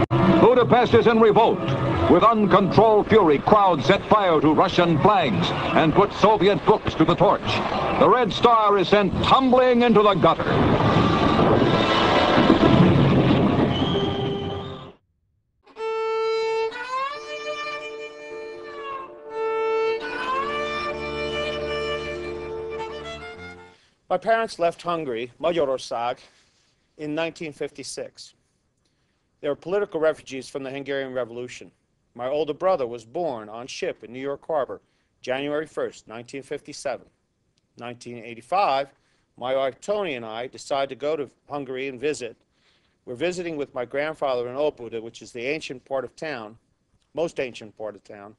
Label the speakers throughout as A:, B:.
A: Budapest is in revolt. With uncontrolled fury, crowds set fire to Russian flags and put Soviet books to the torch. The Red Star is sent tumbling into the gutter.
B: My parents left Hungary, Magyarország, in 1956. They were political refugees from the Hungarian Revolution. My older brother was born on ship in New York Harbor, January 1st, 1957. 1985, my wife Tony and I decided to go to Hungary and visit. We're visiting with my grandfather in Óbuda, which is the ancient part of town, most ancient part of town,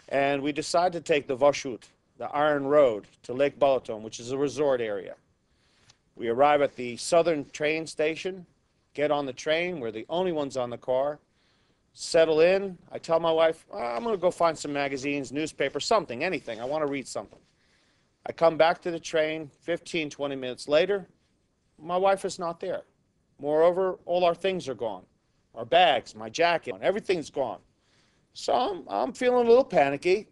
B: and we decided to take the Vasút, the Iron Road, to Lake Balaton, which is a resort area. We arrive at the southern train station, get on the train, we're the only ones on the car, settle in. I tell my wife, I'm going to go find some magazines, newspapers, something, anything. I want to read something. I come back to the train 15, 20 minutes later. My wife is not there. Moreover, all our things are gone. Our bags, my jacket, everything's gone. So I'm feeling a little panicky,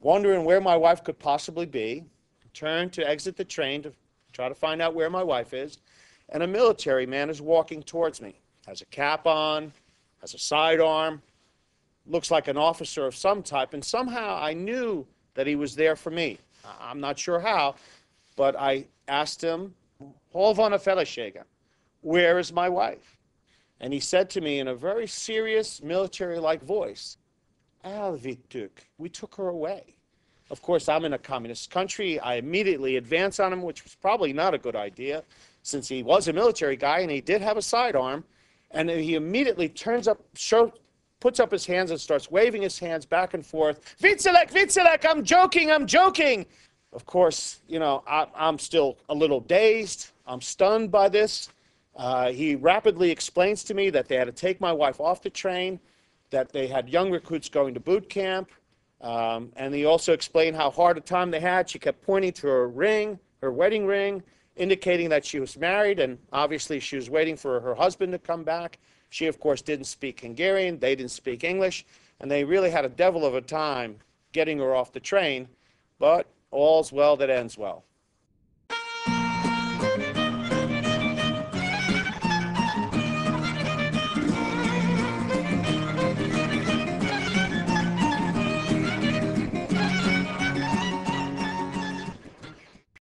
B: wondering where my wife could possibly be. Turn to exit the train to try to find out where my wife is. And a military man is walking towards me. Has a cap on, has a sidearm, looks like an officer of some type, and somehow I knew that he was there for me. I'm not sure how, but I asked him, "Hol van a felesége?" Where is my wife? And he said to me in a very serious military-like voice, "Elvittük, we took her away." Of course, I'm in a communist country. I immediately advance on him, which was probably not a good idea, since he was a military guy and he did have a sidearm. And he immediately turns up, puts up his hands and starts waving his hands back and forth. "Viccelek, Viccelek, I'm joking, I'm joking." Of course, you know, I'm still a little dazed. I'm stunned by this. He rapidly explains to me that they had to take my wife off the train, that they had young recruits going to boot camp. And he also explained how hard a time they had. She kept pointing to her ring, her wedding ring, indicating that she was married, and obviously she was waiting for her husband to come back. She, of course, didn't speak Hungarian. They didn't speak English, and they really had a devil of a time getting her off the train, but all's well that ends well.